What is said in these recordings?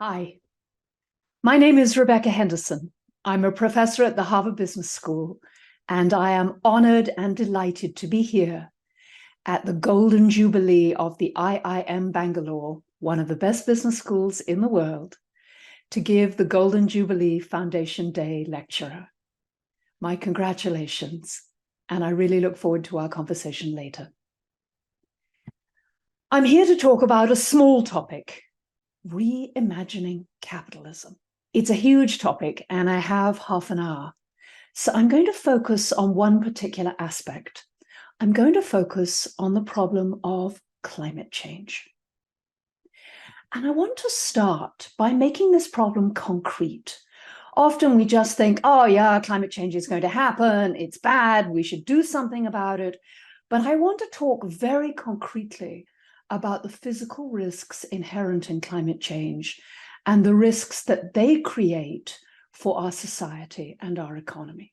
Hi, my name is Rebecca Henderson. I'm a professor at the Harvard Business School, and I am honored and delighted to be here at the Golden Jubilee of the IIM Bangalore, one of the best business schools in the world, to give the Golden Jubilee Foundation Day lecture. My congratulations, and I really look forward to our conversation later. I'm here to talk about a small topic: reimagining capitalism. It's a huge topic, and I have half an hour. So I'm going to focus on one particular aspect. I'm going to focus on the problem of climate change. And I want to start by making this problem concrete. Often we just think, oh yeah, climate change is going to happen, it's bad, we should do something about it. But I want to talk very concretely about the physical risks inherent in climate change and the risks that they create for our society and our economy.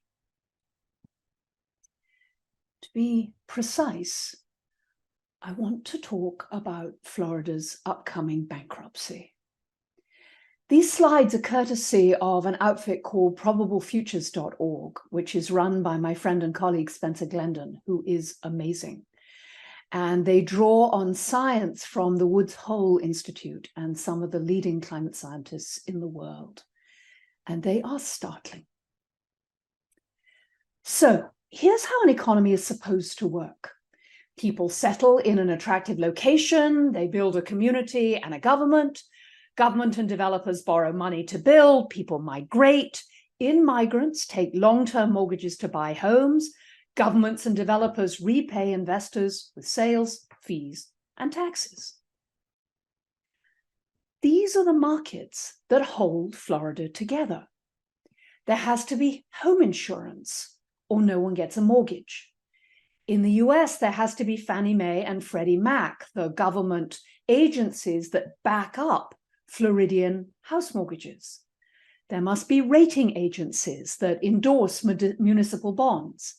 To be precise, I want to talk about Florida's upcoming bankruptcy. These slides are courtesy of an outfit called probablefutures.org, which is run by my friend and colleague Spencer Glendon, who is amazing. And they draw on science from the Woods Hole Institute and some of the leading climate scientists in the world. And they are startling. So here's how an economy is supposed to work. People settle in an attractive location, they build a community and a government. Government and developers borrow money to build, people migrate. Immigrants take long-term mortgages to buy homes. Governments and developers repay investors with sales, fees, and taxes. These are the markets that hold Florida together. There has to be home insurance, or no one gets a mortgage. In the US, there has to be Fannie Mae and Freddie Mac, the government agencies that back up Floridian house mortgages. There must be rating agencies that endorse municipal bonds.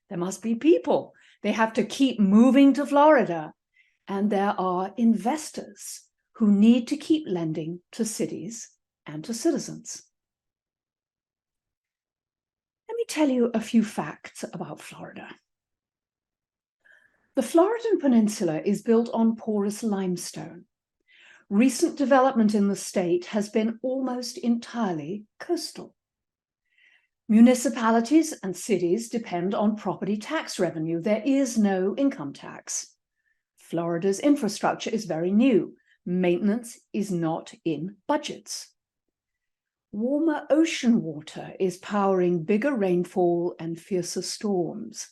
There must be people. They have to keep moving to Florida. And there are investors who need to keep lending to cities and to citizens. Let me tell you a few facts about Florida. The Floridan Peninsula is built on porous limestone. Recent development in the state has been almost entirely coastal. Municipalities and cities depend on property tax revenue. There is no income tax. Florida's infrastructure is very new. Maintenance is not in budgets. Warmer ocean water is powering bigger rainfall and fiercer storms.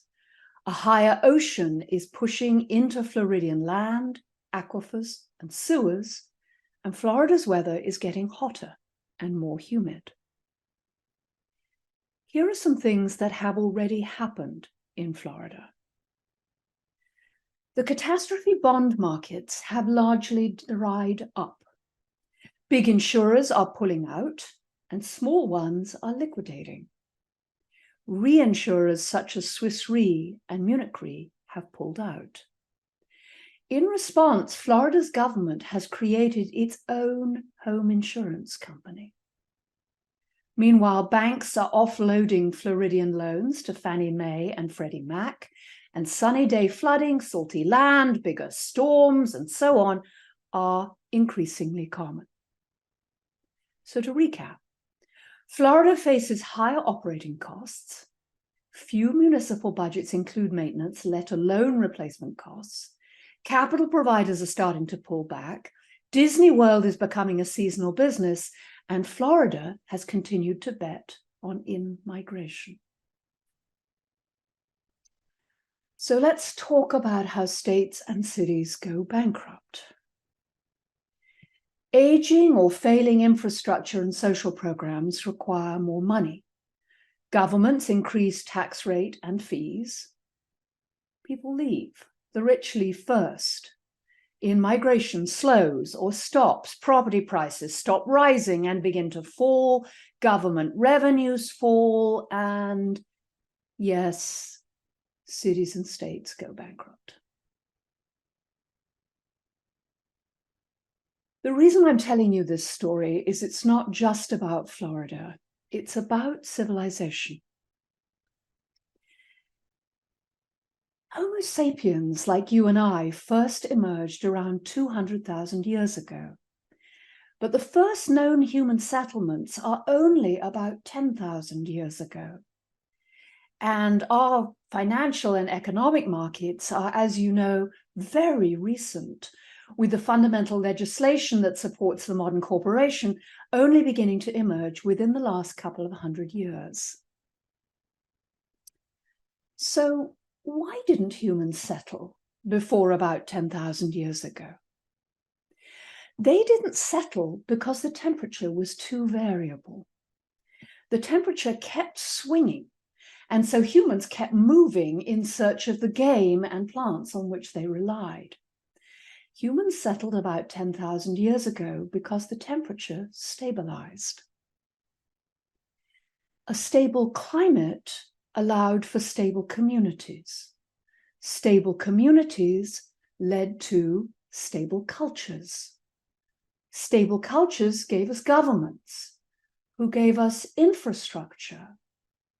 A higher ocean is pushing into Floridian land, aquifers, and sewers, and Florida's weather is getting hotter and more humid. Here are some things that have already happened in Florida. The catastrophe bond markets have largely dried up. Big insurers are pulling out, and small ones are liquidating. Reinsurers such as Swiss Re and Munich Re have pulled out. In response, Florida's government has created its own home insurance company. Meanwhile, banks are offloading Floridian loans to Fannie Mae and Freddie Mac, and sunny day flooding, salty land, bigger storms, and so on are increasingly common. So to recap, Florida faces higher operating costs. Few municipal budgets include maintenance, let alone replacement costs. Capital providers are starting to pull back. Disney World is becoming a seasonal business, and Florida has continued to bet on in-migration. So let's talk about how states and cities go bankrupt. Aging or failing infrastructure and social programs require more money. Governments increase tax rate and fees. People leave. The rich leave first. In-migration slows or stops. Property prices stop rising and begin to fall. Government revenues fall. And yes, cities and states go bankrupt. The reason I'm telling you this story is it's not just about Florida, it's about civilization. Homo sapiens, like you and I, first emerged around 200,000 years ago. But the first known human settlements are only about 10,000 years ago. And our financial and economic markets are, as you know, very recent, with the fundamental legislation that supports the modern corporation only beginning to emerge within the last couple of 100 years. So why didn't humans settle before about 10,000 years ago? They didn't settle because the temperature was too variable. The temperature kept swinging, and so humans kept moving in search of the game and plants on which they relied. Humans settled about 10,000 years ago because the temperature stabilized. A stable climate allowed for stable communities. Stable communities led to stable cultures. Stable cultures gave us governments, who gave us infrastructure,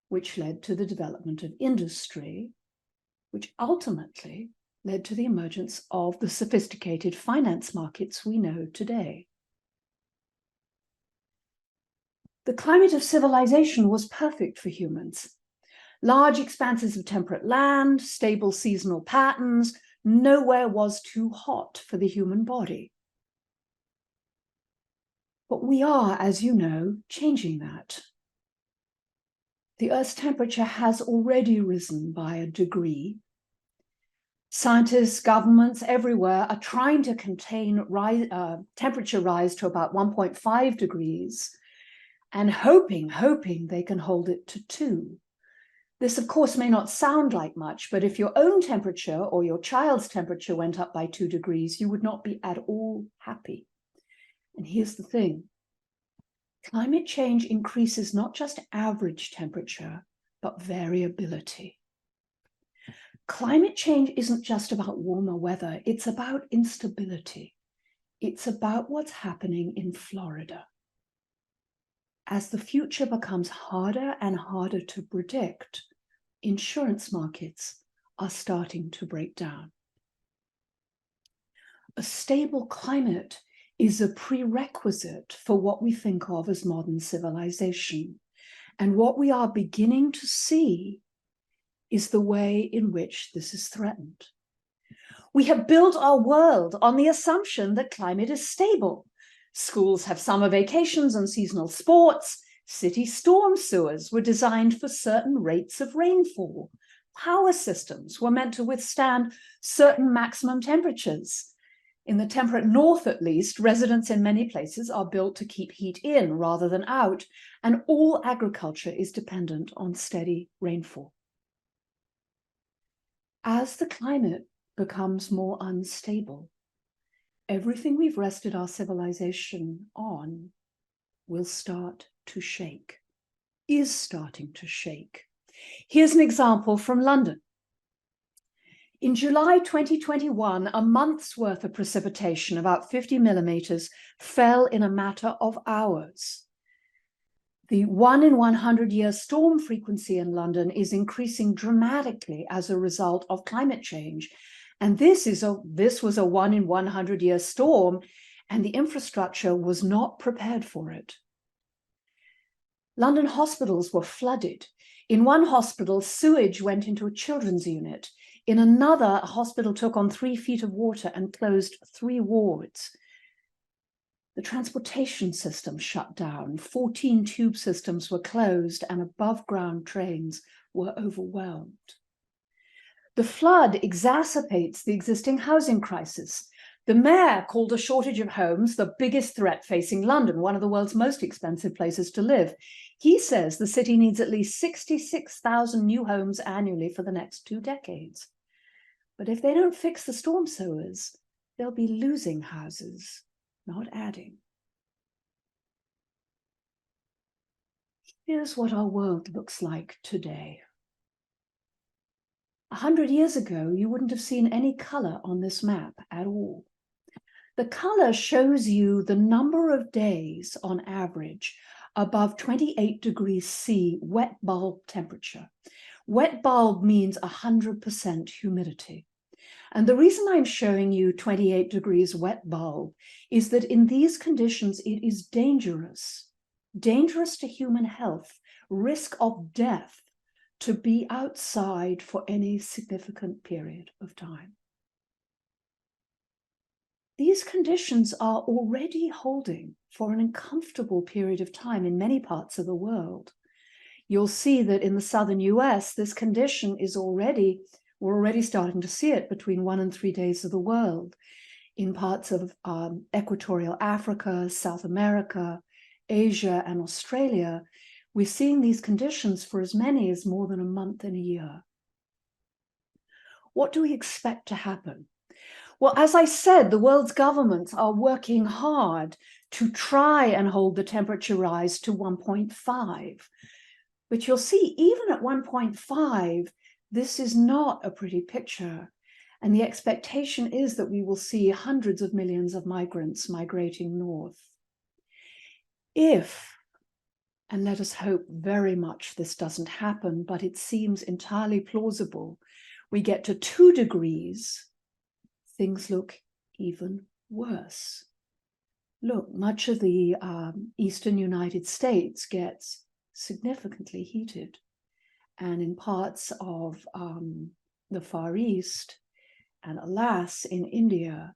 which led to the development of industry, which ultimately led to the emergence of the sophisticated finance markets we know today. The climate of civilization was perfect for humans. Large expanses of temperate land, stable seasonal patterns, nowhere was too hot for the human body. But we are, as you know, changing that. The Earth's temperature has already risen by a degree. Scientists, governments everywhere are trying to contain temperature rise to about 1.5 degrees and hoping they can hold it to 2. This, of course, may not sound like much, but if your own temperature or your child's temperature went up by 2 degrees, you would not be at all happy. And here's the thing. Climate change increases not just average temperature, but variability. Climate change isn't just about warmer weather, it's about instability. It's about what's happening in Florida. As the future becomes harder and harder to predict, insurance markets are starting to break down. A stable climate is a prerequisite for what we think of as modern civilization. And what we are beginning to see is the way in which this is threatened. We have built our world on the assumption that climate is stable. Schools have summer vacations and seasonal sports. City storm sewers were designed for certain rates of rainfall. Power systems were meant to withstand certain maximum temperatures. In the temperate north, at least, residents in many places are built to keep heat in rather than out, and all agriculture is dependent on steady rainfall. As the climate becomes more unstable, everything we've rested our civilization on will start to shake, is starting to shake. Here's an example from London. In July 2021, a month's worth of precipitation, about 50 millimeters, fell in a matter of hours. The 1 in 100-year storm frequency in London is increasing dramatically as a result of climate change. And this was a 1 in 100-year storm, and the infrastructure was not prepared for it. London hospitals were flooded. In one hospital, sewage went into a children's unit. In another, a hospital took on 3 feet of water and closed 3 wards. The transportation system shut down. 14 tube systems were closed and above-ground trains were overwhelmed. The flood exacerbates the existing housing crisis. The mayor called a shortage of homes the biggest threat facing London, one of the world's most expensive places to live. He says the city needs at least 66,000 new homes annually for the next 2 decades. But if they don't fix the storm sewers, they'll be losing houses, not adding. Here's what our world looks like today. 100 years ago, you wouldn't have seen any color on this map at all. The color shows you the number of days on average above 28 degrees C wet bulb temperature. Wet bulb means 100% humidity. And the reason I'm showing you 28 degrees wet bulb is that in these conditions, it is dangerous to human health, risk of death, to be outside for any significant period of time. These conditions are already holding for an uncomfortable period of time in many parts of the world. You'll see that in the southern US, this condition is we're already starting to see it between 1 and 3 days of the world. In parts of equatorial Africa, South America, Asia, and Australia, we're seeing these conditions for as many as more than a month in a year. What do we expect to happen? Well, as I said, the world's governments are working hard to try and hold the temperature rise to 1.5. But you'll see, even at 1.5, this is not a pretty picture. And the expectation is that we will see hundreds of millions of migrants migrating north. If, and let us hope very much this doesn't happen, but it seems entirely plausible, we get to 2 degrees, things look even worse. Look, much of the eastern United States gets significantly heated. And in parts of the Far East, and alas, in India,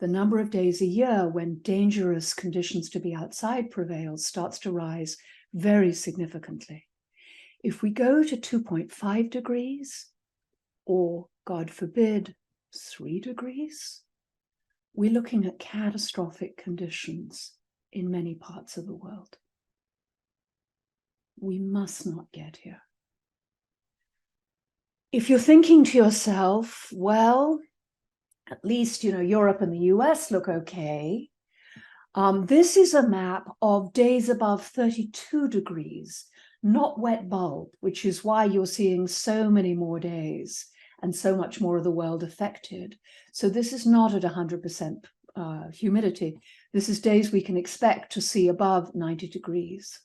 the number of days a year when dangerous conditions to be outside prevails starts to rise very significantly. If we go to 2.5 degrees, or God forbid, 3 degrees, we're looking at catastrophic conditions in many parts of the world. We must not get here. If you're thinking to yourself, well, at least, Europe and the US look okay. This is a map of days above 32 degrees, not wet bulb, which is why you're seeing so many more days and so much more of the world affected. So this is not at 100% humidity. This is days we can expect to see above 90 degrees.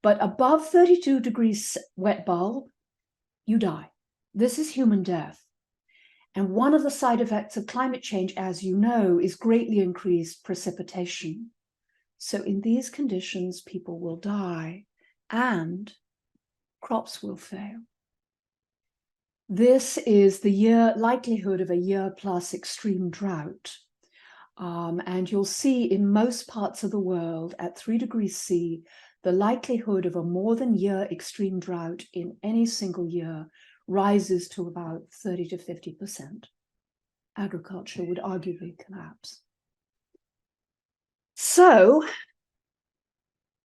But above 32 degrees wet bulb, you die. This is human death. And one of the side effects of climate change, as you know, is greatly increased precipitation. So in these conditions, people will die and crops will fail. This is the likelihood of a year plus extreme drought. And you'll see in most parts of the world at 3 degrees C, the likelihood of a more than year extreme drought in any single year rises to about 30 to 50%. Agriculture would arguably collapse. So,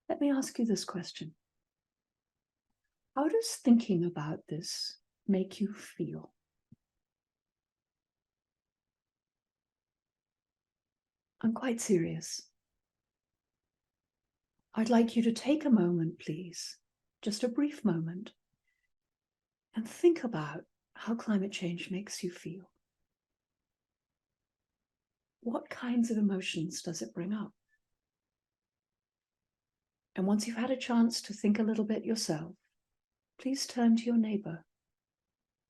let me ask you this question. How does thinking about this make you feel? I'm quite serious. I'd like you to take a moment, please, just a brief moment, and think about how climate change makes you feel. What kinds of emotions does it bring up? And once you've had a chance to think a little bit yourself, please turn to your neighbor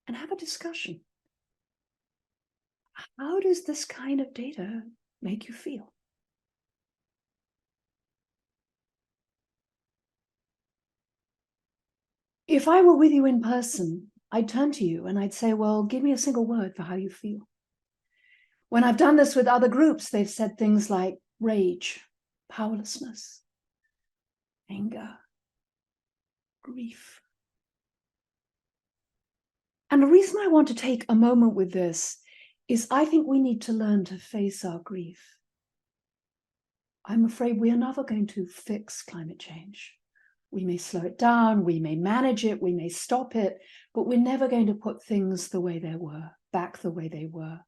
and have a discussion. How does this kind of data make you feel? If I were with you in person, I'd turn to you and I'd say, well, give me a single word for how you feel. When I've done this with other groups, they've said things like rage, powerlessness, anger, grief. And the reason I want to take a moment with this is I think we need to learn to face our grief. I'm afraid we are never going to fix climate change. We may slow it down, we may manage it, we may stop it, but we're never going to put things the way they were, back the way they were.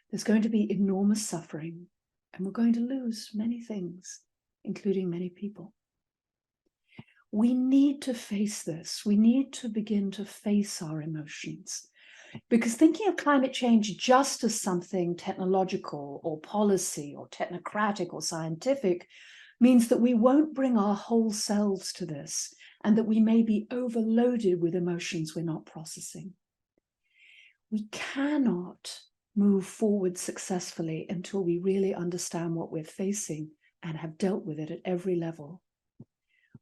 There's going to be enormous suffering, and we're going to lose many things, including many people. We need to face this. We need to begin to face our emotions. Because thinking of climate change just as something technological or policy or technocratic or scientific means that we won't bring our whole selves to this, and that we may be overloaded with emotions we're not processing. We cannot move forward successfully until we really understand what we're facing and have dealt with it at every level.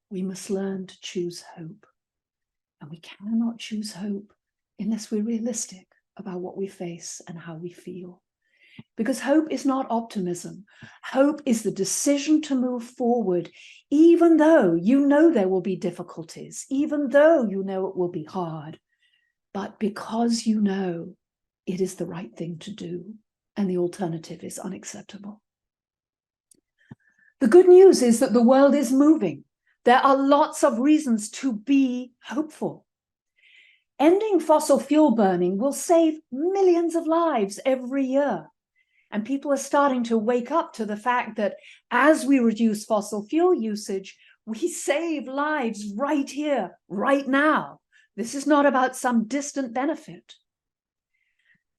We must learn to choose hope. And we cannot choose hope unless we're realistic about what we face and how we feel. Because hope is not optimism. Hope is the decision to move forward, even though you know there will be difficulties, even though you know it will be hard, but because you know it is the right thing to do and the alternative is unacceptable. The good news is that the world is moving. There are lots of reasons to be hopeful. Ending fossil fuel burning will save millions of lives every year. And people are starting to wake up to the fact that as we reduce fossil fuel usage, we save lives right here, right now. This is not about some distant benefit.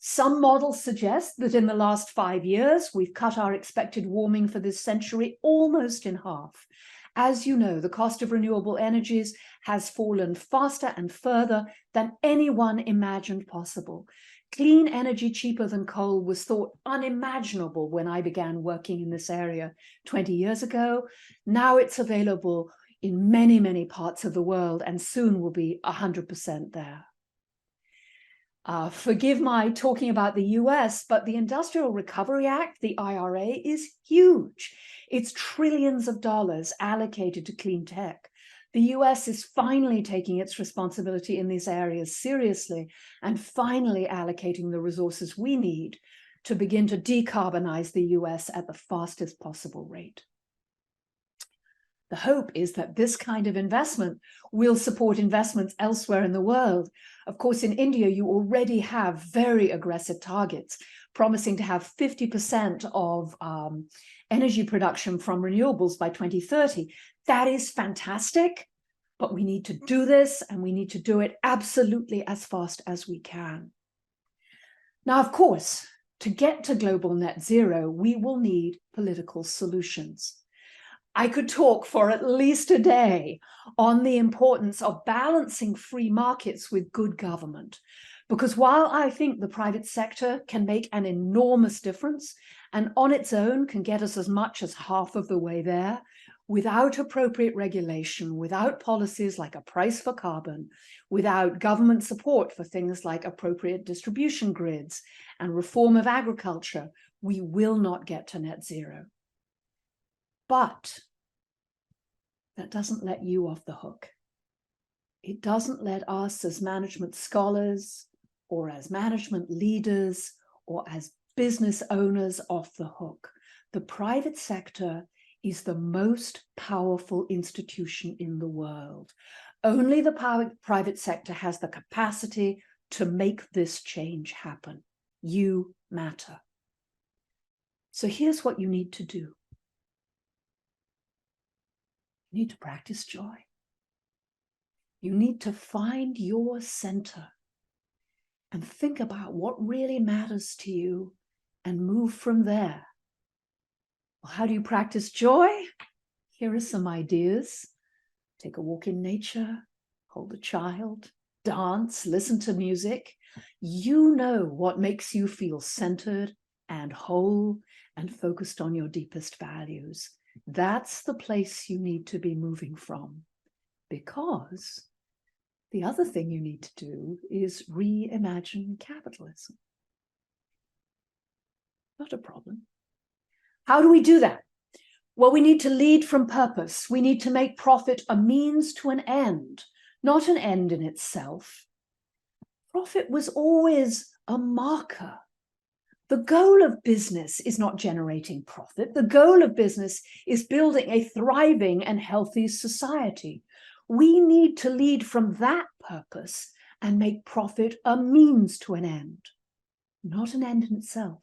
Some models suggest that in the last 5 years, we've cut our expected warming for this century almost in half. As you know, the cost of renewable energies has fallen faster and further than anyone imagined possible. Clean energy cheaper than coal was thought unimaginable when I began working in this area 20 years ago. Now it's available in many, many parts of the world and soon will be 100% there. Forgive my talking about the US, but the Industrial Recovery Act, the IRA, is huge. It's trillions of dollars allocated to clean tech. The US is finally taking its responsibility in these areas seriously and finally allocating the resources we need to begin to decarbonize the US at the fastest possible rate. The hope is that this kind of investment will support investments elsewhere in the world. Of course, in India, you already have very aggressive targets, promising to have 50% of energy production from renewables by 2030. That is fantastic, but we need to do this, and we need to do it absolutely as fast as we can. Now, of course, to get to global net zero, we will need political solutions. I could talk for at least a day on the importance of balancing free markets with good government, because while I think the private sector can make an enormous difference and on its own can get us as much as half of the way there, without appropriate regulation, without policies like a price for carbon, without government support for things like appropriate distribution grids and reform of agriculture, we will not get to net zero. But that doesn't let you off the hook. It doesn't let us as management scholars or as management leaders or as business owners off the hook. The private sector is the most powerful institution in the world. Only the private sector has the capacity to make this change happen. You matter. So here's what you need to do. You need to practice joy. You need to find your center and think about what really matters to you and move from there. Well, how do you practice joy? Here are some ideas. Take a walk in nature, hold a child, dance, listen to music. You know what makes you feel centered and whole and focused on your deepest values. That's the place you need to be moving from, because the other thing you need to do is reimagine capitalism. Not a problem. How do we do that? Well, we need to lead from purpose. We need to make profit a means to an end, not an end in itself. Profit was always a marker. The goal of business is not generating profit. The goal of business is building a thriving and healthy society. We need to lead from that purpose and make profit a means to an end, not an end in itself.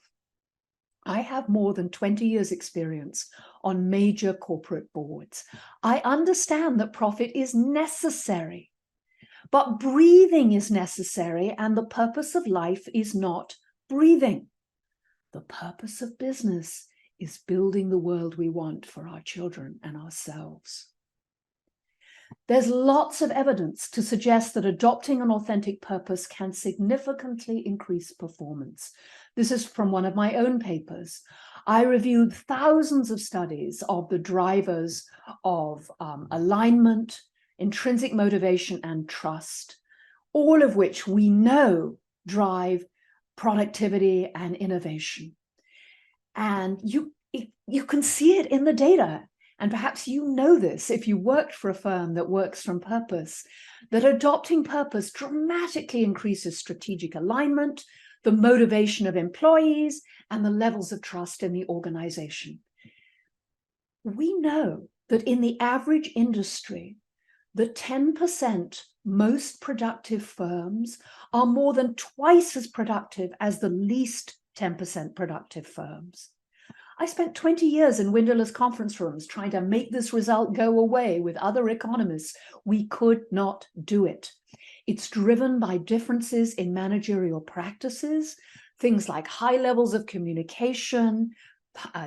I have more than 20 years' experience on major corporate boards. I understand that profit is necessary, But breathing is necessary, and the purpose of life is not breathing. The purpose of business is building the world we want for our children and ourselves. There's lots of evidence to suggest that adopting an authentic purpose can significantly increase performance. This is from one of my own papers. I reviewed thousands of studies of the drivers of alignment, intrinsic motivation, and trust, all of which we know drive productivity and innovation. And you can see it in the data. And perhaps you know this if you worked for a firm that works from purpose, that adopting purpose dramatically increases strategic alignment, the motivation of employees, and the levels of trust in the organization. We know that in the average industry, the 10% most productive firms are more than twice as productive as the least 10% productive firms. I spent 20 years in windowless conference rooms trying to make this result go away with other economists. We could not do it. It's driven by differences in managerial practices, things like high levels of communication,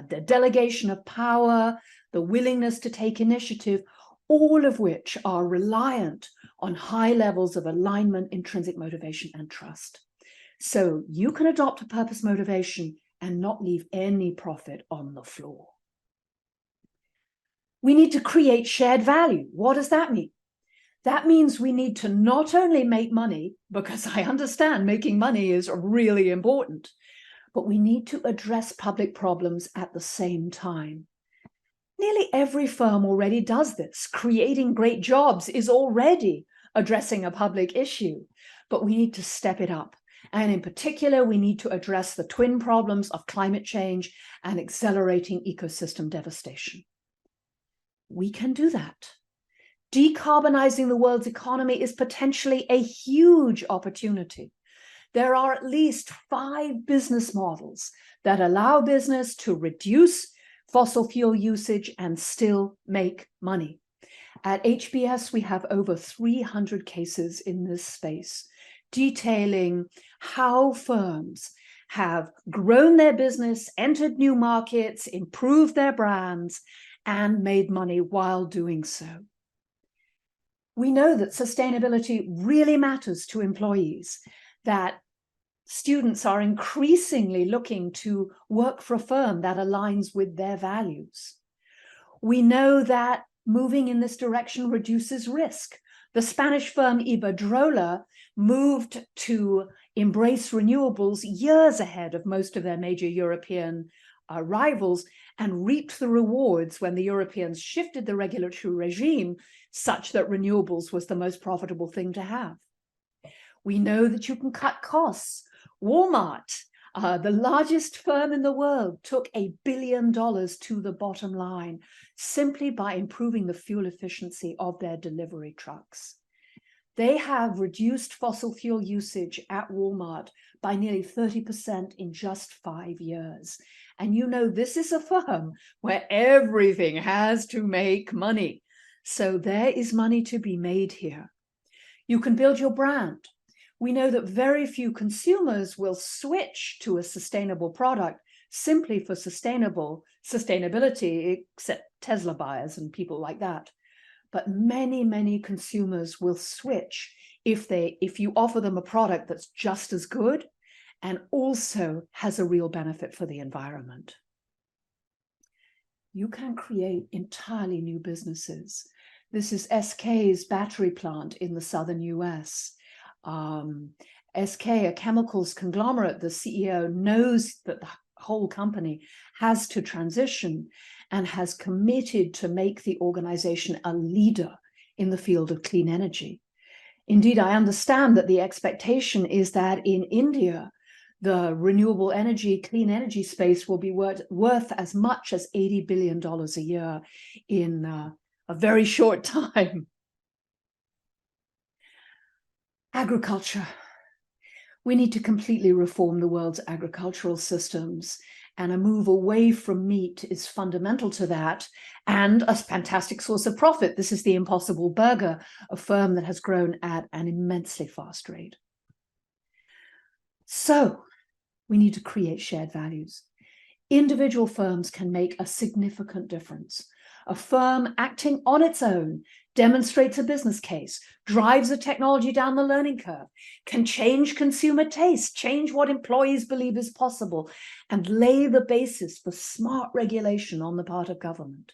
the delegation of power, the willingness to take initiative, all of which are reliant on high levels of alignment, intrinsic motivation, and trust. So you can adopt a purpose motivation and not leave any profit on the floor. We need to create shared value. What does that mean? That means we need to not only make money, because I understand making money is really important, but we need to address public problems at the same time. Nearly every firm already does this. Creating great jobs is already addressing a public issue, but we need to step it up. And in particular, we need to address the twin problems of climate change and accelerating ecosystem devastation. We can do that. Decarbonizing the world's economy is potentially a huge opportunity. There are at least 5 business models that allow business to reduce fossil fuel usage and still make money. At HBS, we have over 300 cases in this space, detailing how firms have grown their business, entered new markets, improved their brands, and made money while doing so. We know that sustainability really matters to employees, that students are increasingly looking to work for a firm that aligns with their values. We know that moving in this direction reduces risk. The Spanish firm Iberdrola moved to embrace renewables years ahead of most of their major European rivals and reaped the rewards when the Europeans shifted the regulatory regime such that renewables was the most profitable thing to have. We know that you can cut costs. Walmart, the largest firm in the world, took $1 billion to the bottom line simply by improving the fuel efficiency of their delivery trucks. They have reduced fossil fuel usage at Walmart by nearly 30% in just 5 years. And you know, this is a firm where everything has to make money. So there is money to be made here. You can build your brand. We know that very few consumers will switch to a sustainable product simply for sustainability, except Tesla buyers and people like that. But many, many consumers will switch if you offer them a product that's just as good and also has a real benefit for the environment. You can create entirely new businesses. This is SK's battery plant in the southern US. SK, a chemicals conglomerate, the CEO knows that the whole company has to transition and has committed to make the organization a leader in the field of clean energy. Indeed, I understand that the expectation is that in India, the renewable energy, clean energy space will be worth as much as $80 billion a year in a very short time. Agriculture. We need to completely reform the world's agricultural systems, and a move away from meat is fundamental to that, and a fantastic source of profit. This is the Impossible Burger, a firm that has grown at an immensely fast rate. So we need to create shared values. Individual firms can make a significant difference. A firm acting on its own demonstrates a business case, drives a technology down the learning curve, can change consumer taste, change what employees believe is possible, and lay the basis for smart regulation on the part of government.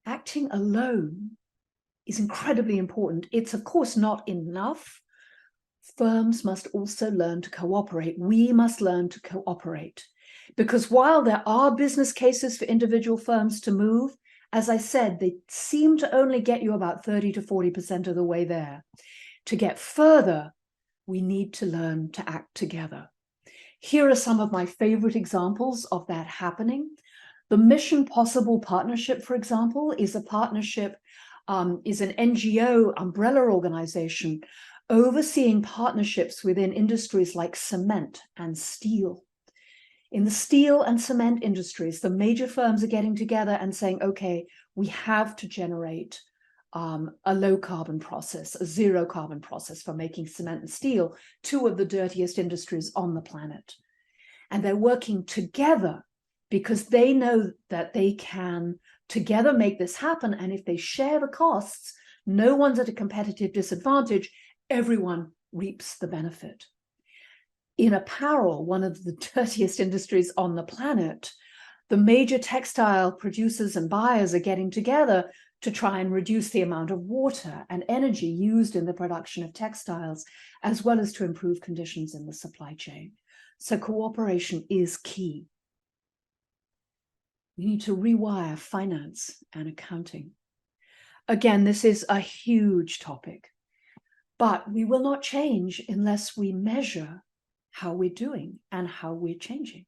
Acting alone is incredibly important. It's, of course, not enough. Firms must also learn to cooperate. We must learn to cooperate. Because while there are business cases for individual firms to move, as I said, they seem to only get you about 30 to 40% of the way there. To get further, we need to learn to act together. Here are some of my favorite examples of that happening. The Mission Possible Partnership, for example, is a partnership, is an NGO umbrella organization overseeing partnerships within industries like cement and steel. In the steel and cement industries, the major firms are getting together and saying, okay, we have to generate a low carbon process, a zero carbon process for making cement and steel, two of the dirtiest industries on the planet. And they're working together because they know that they can together make this happen. And if they share the costs, no one's at a competitive disadvantage. Everyone reaps the benefit. In apparel, one of the dirtiest industries on the planet, the major textile producers and buyers are getting together to try and reduce the amount of water and energy used in the production of textiles, as well as to improve conditions in the supply chain. So cooperation is key. We need to rewire finance and accounting. Again, this is a huge topic, but we will not change unless we measure how we're doing and how we're changing.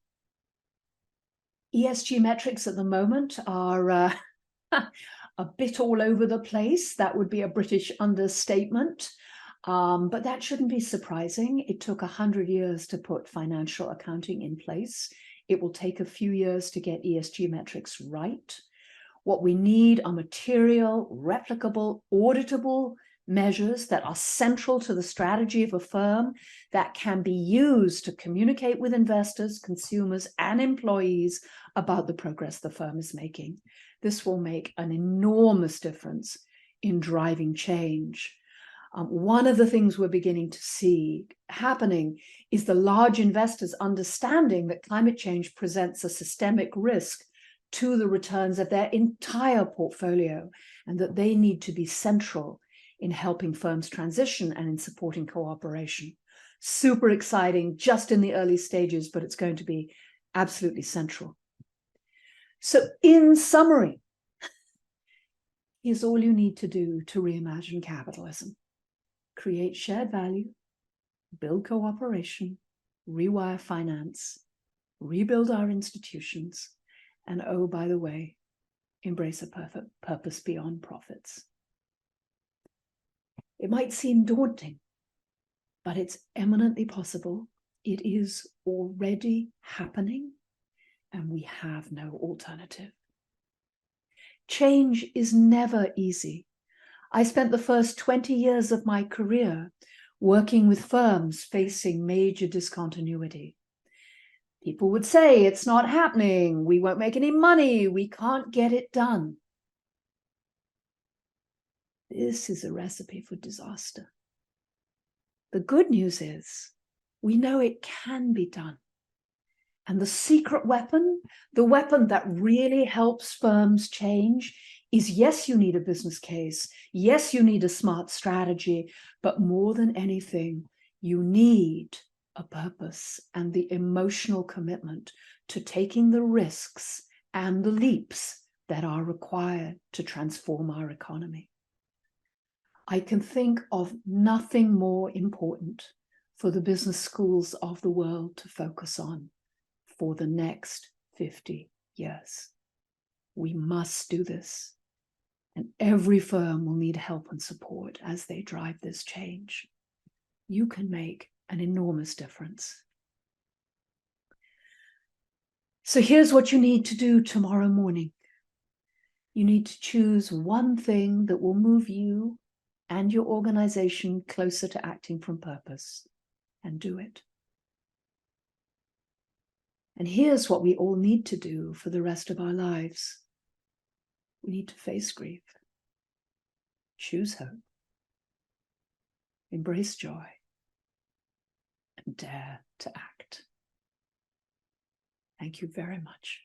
ESG metrics at the moment are a bit all over the place. That would be a British understatement, but that shouldn't be surprising. It took 100 years to put financial accounting in place. It will take a few years to get ESG metrics right. What we need are material, replicable, auditable measures that are central to the strategy of a firm, that can be used to communicate with investors, consumers, and employees about the progress the firm is making. This will make an enormous difference in driving change. One of the things we're beginning to see happening is the large investors understanding that climate change presents a systemic risk to the returns of their entire portfolio, and that they need to be central in helping firms transition and in supporting cooperation. Super exciting, just in the early stages, but it's going to be absolutely central. So in summary, here's all you need to do to reimagine capitalism. Create shared value, build cooperation, rewire finance, rebuild our institutions, and oh, by the way, embrace a purpose beyond profits. It might seem daunting, but it's eminently possible. It is already happening, and we have no alternative. Change is never easy. I spent the first 20 years of my career working with firms facing major discontinuity. People would say, it's not happening, we won't make any money, we can't get it done. This is a recipe for disaster. The good news is, we know it can be done. And the secret weapon, the weapon that really helps firms change, is yes, you need a business case. Yes, you need a smart strategy. But more than anything, you need a purpose and the emotional commitment to taking the risks and the leaps that are required to transform our economy. I can think of nothing more important for the business schools of the world to focus on for the next 50 years. We must do this, and every firm will need help and support as they drive this change. you can make an enormous difference. So here's what you need to do tomorrow morning. You need to choose one thing that will move you and your organization closer to acting from purpose, and do it. And here's what we all need to do for the rest of our lives. We need to face grief, choose hope, embrace joy, and dare to act. Thank you very much.